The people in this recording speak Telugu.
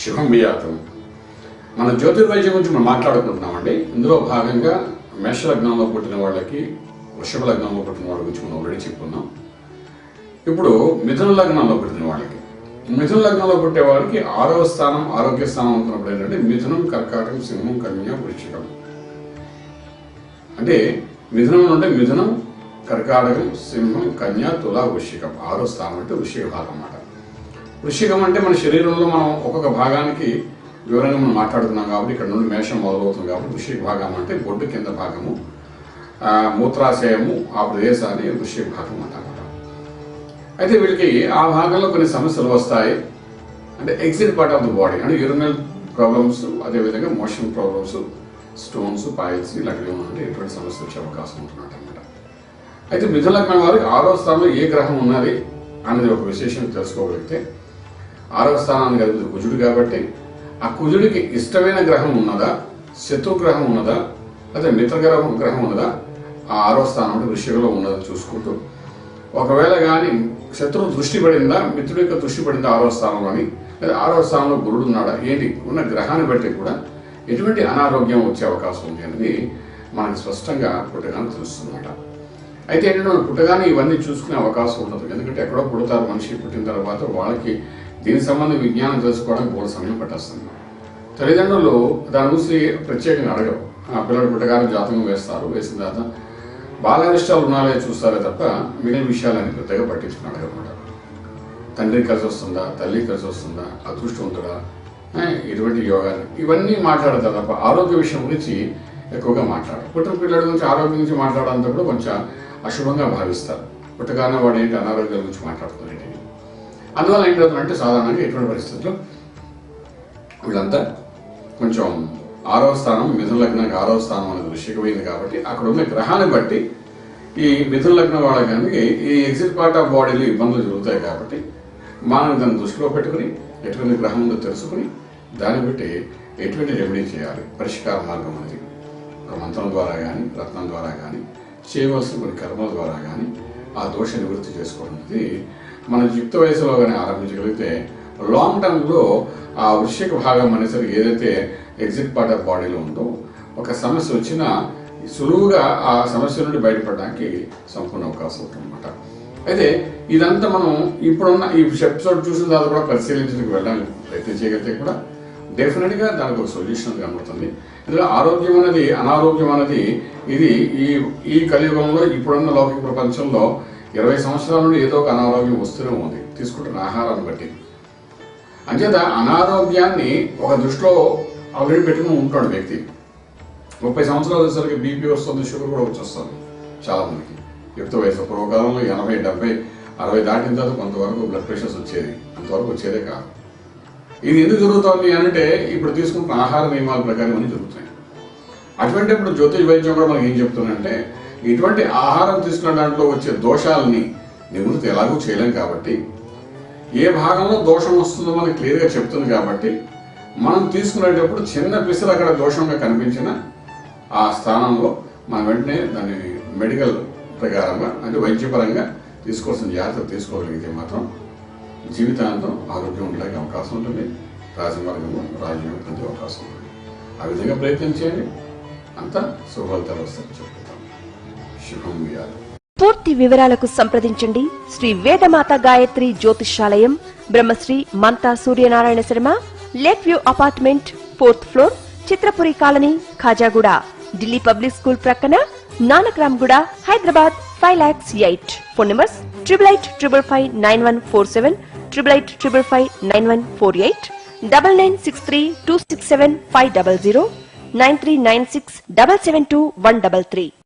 శుభం వియాతం. మన జ్యోతిర్వైద్యం గురించి మనం మాట్లాడుకుంటున్నామండి. ఇందులో భాగంగా మేష లగ్నంలో పుట్టిన వాళ్ళకి, వృషభ లగ్నంలో పుట్టిన వాళ్ళ గురించి మనం ఆల్రెడీ చెప్పుకున్నాం. ఇప్పుడు మిథున లగ్నంలో పుట్టిన వాళ్ళకి, మిథున లగ్నంలో పుట్టే వాళ్ళకి 6వ స్థానం ఆరోగ్య స్థానం అనుకున్నప్పుడు ఏంటంటే మిథునం, కర్కాటకం, సింహం, కన్య, వృశ్చికం. అంటే మిథునం అంటే మిథునం, కర్కాటకం, సింహం, కన్య, తుల, వృశ్చికం. 6వ స్థానం అంటే వృశ్చిక భాగం అన్నమాట. వృశ్చికం అంటే మన శరీరంలో మనం ఒక్కొక్క భాగానికి వివరంగా మనం మాట్లాడుతున్నాం కాబట్టి ఇక్కడ నుండి మేషం మొదలవుతుంది కాబట్టి వృశ్చిక భాగం అంటే బొడ్డు కింద భాగము, మూత్రాశయము, ఆ ప్రదేశాన్ని వృశ్చిక భాగం అంటారు. అయితే వీళ్ళకి ఆ భాగంలో కొన్ని సమస్యలు వస్తాయి. అంటే exit part of the body అంటే యూరినల్ ప్రాబ్లమ్స్, అదేవిధంగా మోషన్ ప్రాబ్లమ్స్, స్టోన్స్, పాయిల్స్ ఇలాంటివి అంటే ఎటువంటి సమస్యలు వచ్చే అవకాశం ఉంటున్నట్టు అనమాట. అయితే మిథున లగ్నం వారికి 6వ స్థానంలో ఏ గ్రహం ఉన్నది అనేది ఒక విశేషం తెలుసుకోగలిగితే, 6వ స్థానాన్ని కలిపి కుజుడు కాబట్టి ఆ కుజుడికి ఇష్టమైన గ్రహం ఉన్నదా, శత్రు గ్రహం ఉన్నదా, లేదా మిత్ర గ్రహం ఉన్నదా, ఆ 6వ స్థానం అంటే వృశ్చికంలో ఉన్నదా చూసుకుంటూ, ఒకవేళ కానీ శత్రువు దృష్టి పడిందా, మిత్రుడి యొక్క దృష్టి పడిందా 6వ స్థానంలోని, లేదా 6వ స్థానంలో గురుడు ఉన్నాడా, ఏంటి ఉన్న గ్రహాన్ని బట్టి కూడా ఎటువంటి అనారోగ్యం వచ్చే అవకాశం ఉంది అనేది మనకు స్పష్టంగా పుట్టగానే తెలుస్తుందన్నమాట. అయితే ఏంటంటే మనం పుట్టగానే ఇవన్నీ చూసుకునే అవకాశం ఉండదు. ఎందుకంటే ఎక్కడో పుడతారు, మనిషి పుట్టిన తర్వాత వాళ్ళకి దీనికి సంబంధించి విజ్ఞానం తెలుసుకోవడానికి బోర్డు సమయం పట్టేస్తుంది. తల్లిదండ్రులు దాని గురించి ప్రత్యేకంగా అడగరు. ఆ పిల్లలు పుట్టగానే జాతకం వేస్తారు, వేసిన తర్వాత బాలారిష్టాలు ఉన్నాయో చూస్తారే తప్ప మిగిలిన విషయాలని పెద్దగా పట్టించుకుని అడగనమాట. తండ్రి కలిసి వస్తుందా, తల్లి కలిసి వస్తుందా, అదృష్టవంతుడా, ఇటువంటి యోగాలు ఇవన్నీ మాట్లాడతారు తప్ప ఆరోగ్య విషయం గురించి ఎక్కువగా మాట్లాడరు. పుట్టిన పిల్లల గురించి ఆరోగ్యం గురించి మాట్లాడాలంటే కూడా కొంచెం అశుభంగా భావిస్తారు. పుట్టగానే వాడు ఏంటి అనారోగ్యాల గురించి మాట్లాడుతున్నారు. అందువల్ల ఏంటంటే సాధారణంగా ఎటువంటి పరిస్థితుల్లో వీళ్ళంతా కొంచెం 6వ స్థానం మిథున లగ్నానికి 6వ స్థానం అనేది వృశ్చికమైంది కాబట్టి అక్కడ ఉన్న గ్రహాన్ని బట్టి ఈ మిథున లగ్నం వాళ్ళకి ఈ ఎగ్జిట్ పార్ట్ ఆఫ్ బాడీలో ఇబ్బందులు జరుగుతాయి కాబట్టి మనం దాన్ని దృష్టిలో పెట్టుకుని ఎటువంటి గ్రహం ఉందో తెలుసుకుని దాన్ని బట్టి ఎటువంటి రెమెడీ చేయాలి, పరిష్కార మార్గం అనేది ఒక మంత్రం ద్వారా కానీ, రత్నం ద్వారా కానీ, చేయవలసిన కొన్ని కర్మల ద్వారా కానీ ఆ దోష నివృత్తి చేసుకోవడం అనేది మన యుక్త వయసులో కానీ ఆరంభించగలిగితే లాంగ్ టర్మ్లో ఆ వృశ్చిక భాగం అనేసరికి ఏదైతే ఎగ్జిట్ పార్ట్ ఆఫ్ బాడీలో ఉందో ఒక సమస్య వచ్చినా సులువుగా ఆ సమస్య నుండి బయటపడడానికి సంపూర్ణ అవకాశం ఉంటుందన్నమాట. అయితే ఇదంతా మనం ఇప్పుడున్న ఈ ఎపిసోడ్ చూసిన తర్వాత కూడా పరిశీలించడానికి వెళ్ళడానికి ప్రయత్నం చేయగలిగితే కూడా డెఫినెట్గా దానికి ఒక సొల్యూషన్ కనబడుతుంది. ఇందులో ఆరోగ్యం అనేది, అనారోగ్యం అనేది ఇది ఈ కలియుగంలో ఇప్పుడున్న లౌకిక ప్రపంచంలో 20 సంవత్సరాల నుండి ఏదో ఒక అనారోగ్యం వస్తూనే ఉంది తీసుకుంటున్న ఆహారాన్ని బట్టి. అంచేత అనారోగ్యాన్ని ఒక దృష్టిలో ఆల్రెడీ పెట్టుకుని ఉంటాడు వ్యక్తి. 30 సంవత్సరాలు వచ్చేసరికి బీపీ వస్తుంది, షుగర్ కూడా వచ్చేస్తుంది చాలామందికి. యుక్త వయసు పూర్వకాలంలో 80, 70, 60 దాటిన తర్వాత కొంతవరకు బ్లడ్ ప్రెషర్స్ వచ్చేది, అంతవరకు వచ్చేదే కాదు. ఇది ఎందుకు జరుగుతుంది అంటే ఇప్పుడు తీసుకుంటున్న ఆహార నియమాల ప్రకారం అన్నీ జరుగుతాయి. అటువంటి ఇప్పుడు జ్యోతిష్ వైద్యం కూడా మనకి ఏం చెప్తుందంటే ఇటువంటి ఆహారం తీసుకున్న దాంట్లో వచ్చే దోషాలని నివృత్తి ఎలాగూ చేయలేం కాబట్టి ఏ భాగంలో దోషం వస్తుందో మనకి క్లియర్గా చెప్తుంది కాబట్టి మనం తీసుకునేటప్పుడు చిన్న పిసరు అక్కడ దోషంగా కనిపించిన ఆ స్థానంలో మనం వెంటనే దాన్ని మెడికల్ ప్రకారంగా అంటే వైద్యపరంగా తీసుకోవాల్సిన జాగ్రత్త తీసుకోగలిగితే మాత్రం జీవితాంతం ఆరోగ్యం ఉండడానికి అవకాశం ఉంటుంది. రాజమార్గంలో రాజ్యం పొందే అవకాశం ఉంటుంది. ఆ విధంగా ప్రయత్నం చేయండి, అంతా శుభఫలితాలు వస్తాయని చెప్తాం. శుభం వియాలు. పూర్తి వివరాలకు సంప్రదించండి Shri Vedamata Gayatri Jyothishalayam, Brahmasri Mantha Suryanarayana Sharma, lake view apartment, 4th floor, Chitrapuri colony, Khajaguda, Delhi public school ప్రక్కన, నానక్రామ్గూడ, హైదరాబాద్ 5,08,000. Phone numbers 8855559147, 8855559148, 9963267500, 9396772133.